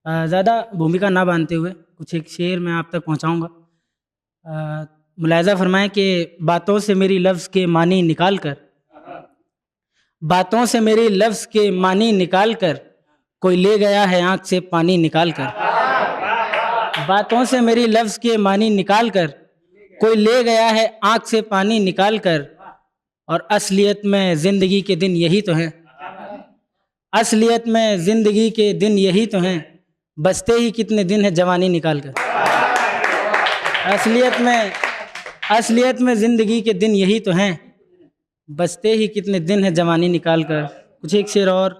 ज़्यादा भूमिका ना बाँधते हुए कुछ एक शेर मैं आप तक पहुँचाऊँगा। मुलाहिज़ा फ़रमाएँ कि बातों से मेरी लफ्ज़ के मानी निकाल कर, बातों से मेरी लफ्ज़ के मानी निकाल कर, कोई ले गया है आँख से पानी निकाल कर। बातों से मेरी लफ्ज़ के मानी निकाल कर, कोई ले गया है आँख से पानी निकाल कर। और असलियत में ज़िंदगी के दिन यही तो हैं, असलियत में ज़िंदगी के दिन यही तो हैं, बचते ही कितने दिन है जवानी निकाल कर। असलियत में असलियत में ज़िंदगी के दिन यही तो हैं, बचते ही कितने दिन है जवानी निकाल कर। कुछ एक शेर और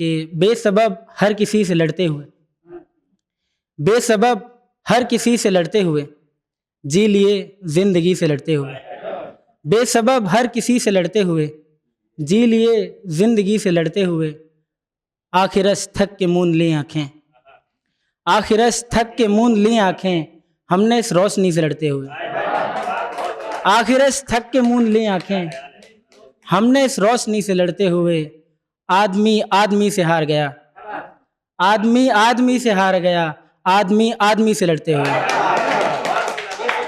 कि बेसबब हर किसी से लड़ते हुए, बेसबब हर किसी से लड़ते हुए, जी लिए ज़िंदगी से लड़ते हुए। बेसबब हर किसी से लड़ते हुए, जी लिए ज़िंदगी से लड़ते हुए। आखिरस थक के मूंद ली आँखें, आखिरस थक के मूंद ली आँखें, हमने इस रोशनी से लड़ते हुए। आखिरस थक के मूंद ली आँखें, हमने इस रोशनी से लड़ते हुए। आदमी आदमी से हार गया, आदमी आदमी से हार गया, आदमी आदमी से लड़ते हुए।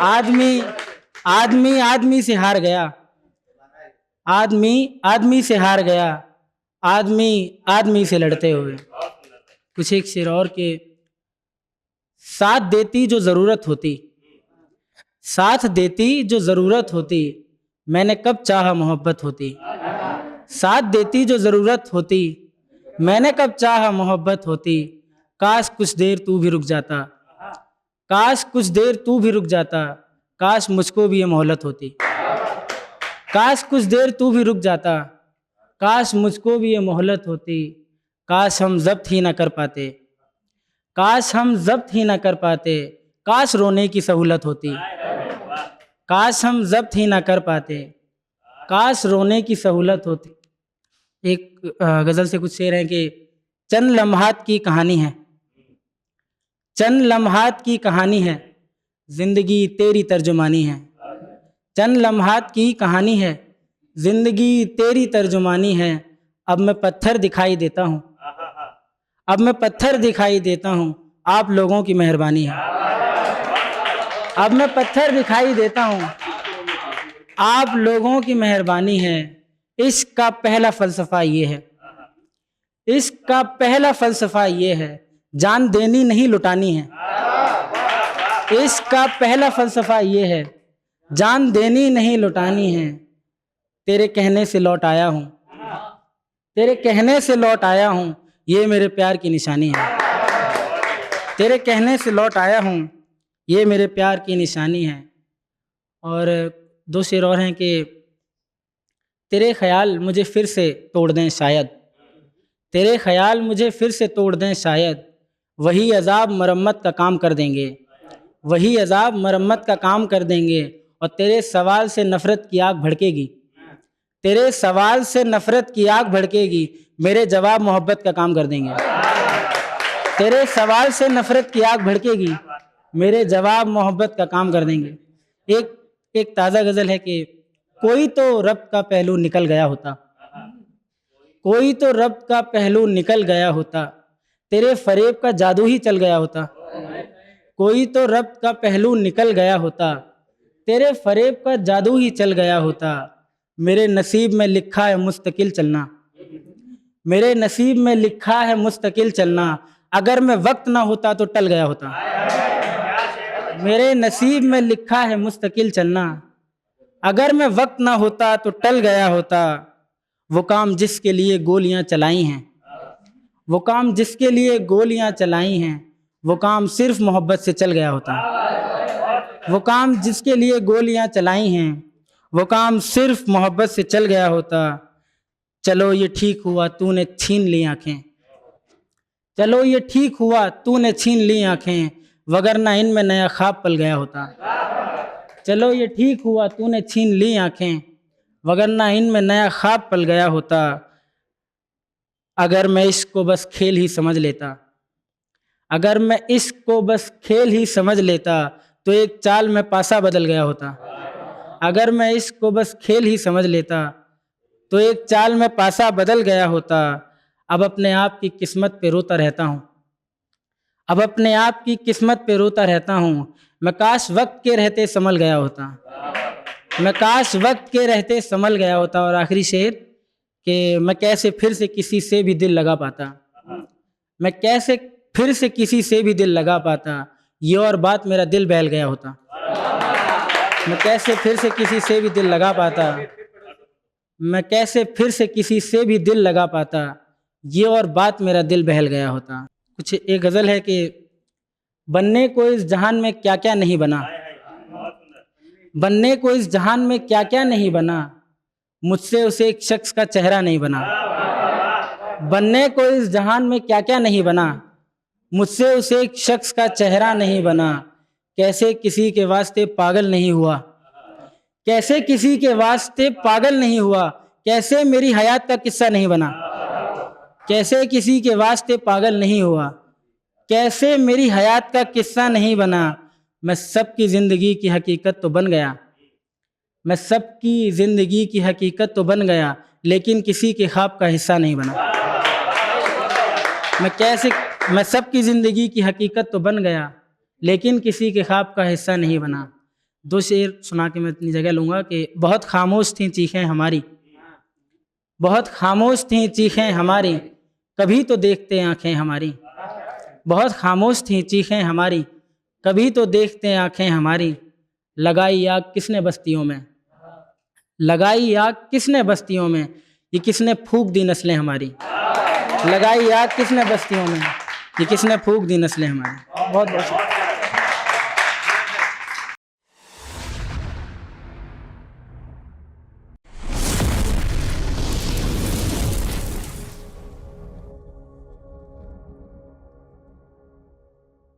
आदमी आदमी आदमी से हार गया, आदमी आदमी से हार गया, आदमी आदमी से लड़ते हुए। कुछ एक शेर और के साथ देती जो ज़रूरत होती, साथ देती जो ज़रूरत होती, मैंने कब चाहा मोहब्बत होती। साथ देती जो ज़रूरत होती, मैंने कब चाहा मोहब्बत होती। काश कुछ देर तू भी रुक जाता, काश कुछ देर तू भी रुक जाता, काश मुझको भी ये मोहलत होती। काश कुछ देर तू भी रुक जाता, काश मुझको भी ये मोहलत होती। काश हम ज़ब्त ही ना कर पाते, काश हम ज़ब्त ही ना कर पाते, काश रोने की सहूलत होती। काश हम ज़ब्त ही ना कर पाते, काश रोने की सहूलत होती। एक गज़ल से कुछ शेर हैं कि चंद लम्हात की कहानी है, चंद लम्हात की कहानी है, ज़िंदगी तेरी तर्जुमानी है। चंद लम्हात की कहानी है, ज़िंदगी तेरी तर्जुमानी है। अब मैं पत्थर दिखाई देता हूँ, अब मैं पत्थर दिखाई देता हूँ, आप लोगों की मेहरबानी है। अब मैं पत्थर दिखाई देता हूँ, आप लोगों की मेहरबानी है। इश्क का पहला फ़लसफ़ा ये है, इश्क का पहला फ़लसफ़ा ये है, जान देनी नहीं लुटानी है। इश्क का पहला फ़लसफ़ा ये है, जान देनी नहीं लुटानी है। तेरे कहने से लौट आया हूँ, तेरे कहने से लौट आया हूँ, ये मेरे प्यार की निशानी है। तेरे कहने से लौट आया हूँ, ये मेरे प्यार की निशानी है। और दो शेर और हैं कि तेरे ख़याल मुझे फिर से तोड़ दें शायद, तेरे ख़याल मुझे फिर से तोड़ दें शायद, वही अज़ाब मरम्मत का काम कर देंगे, वही अज़ाब मरम्मत का काम कर देंगे। और तेरे सवाल से नफ़रत की आग भड़केगी, तेरे सवाल से नफ़रत की आग भड़केगी, मेरे जवाब मोहब्बत का काम कर देंगे। तेरे सवाल से नफ़रत की आग भड़केगी, मेरे जवाब मोहब्बत का काम कर देंगे। एक एक ताज़ा गज़ल है कि कोई तो रब का पहलू निकल गया होता, कोई तो रब का पहलू निकल गया होता, तेरे फ़रेब का जादू ही चल गया होता। कोई तो रब का पहलू निकल गया होता, तेरे फ़रेब का जादू ही चल गया होता। मेरे नसीब में लिखा है मुस्तकिल चलना, मेरे नसीब में लिखा है मुस्तकिल चलना, अगर मैं वक्त ना होता तो टल गया होता। मेरे नसीब में लिखा है मुस्तकिल चलना, अगर मैं वक्त ना होता तो टल गया होता। वो काम जिसके लिए गोलियां चलाई हैं, वो काम जिसके लिए गोलियां चलाई हैं, वो काम सिर्फ मोहब्बत से चल गया होता। वो काम जिसके लिए गोलियां चलाई हैं, वो काम सिर्फ मोहब्बत से चल गया होता। चलो ये ठीक हुआ तूने छीन ली आँखें, चलो ये ठीक हुआ तूने छीन ली आँखें, वगरना इनमें नया ख्वाब पल गया होता। चलो ये ठीक हुआ तूने छीन ली आँखें, वगरना इनमें नया ख्वाब पल गया होता। अगर मैं इश्क को बस खेल ही समझ लेता, अगर मैं इश्क को बस खेल ही समझ लेता, तो एक चाल में पासा बदल गया होता। अगर मैं इश्क को बस खेल ही समझ लेता, तो एक चाल में पासा बदल गया होता। अब अपने आप की किस्मत पे रोता रहता हूँ, अब अपने आप की किस्मत पे रोता रहता हूँ, मैं काश वक्त के रहते संभल गया होता, मैं काश वक्त के रहते संभल गया होता। और आखिरी शेर कि मैं कैसे फिर से किसी से भी दिल लगा पाता, मैं कैसे फिर से किसी से भी दिल लगा पाता, ये और बात मेरा दिल बहल गया होता। मैं कैसे फिर से किसी से भी दिल लगा पाता, मैं कैसे फिर से किसी से भी दिल लगा पाता, ये और बात मेरा दिल बहल गया होता। कुछ एक गज़ल है कि बनने को इस जहान में क्या क्या नहीं बना, बनने को इस जहान में क्या क्या नहीं बना, मुझसे उसे एक शख्स का चेहरा नहीं बना। बनने को इस जहान में क्या क्या नहीं बना, मुझसे उसे एक शख्स का चेहरा नहीं बना। कैसे किसी के वास्ते पागल नहीं हुआ, कैसे किसी के वास्ते पागल नहीं हुआ, कैसे मेरी हयात का किस्सा नहीं बना, कैसे किसी के वास्ते पागल नहीं हुआ, कैसे मेरी हयात का किस्सा नहीं बना। मैं सबकी ज़िंदगी की हकीकत तो बन गया, मैं सबकी ज़िंदगी की हकीकत तो बन गया, लेकिन किसी के ख्वाब का हिस्सा नहीं बना। मैं सबकी ज़िंदगी की हकीकत तो बन गया, लेकिन किसी के ख्वाब का हिस्सा नहीं बना। दो शेर सुना के मैं इतनी जगह लूँगा कि बहुत खामोश थीं चीखें हमारी, बहुत खामोश थीं चीखें हमारी, कभी तो देखते आँखें हमारी। बहुत खामोश थीं चीखें हमारी, कभी तो देखते आँखें हमारी। लगाई आग किसने बस्तियों में, लगाई आग किसने बस्तियों में, ये किसने फूंक दी नस्लें हमारी। लगाई आग किसने बस्तियों में, ये किसने फूंक दी नस्लें हमारी। बहुत बहुत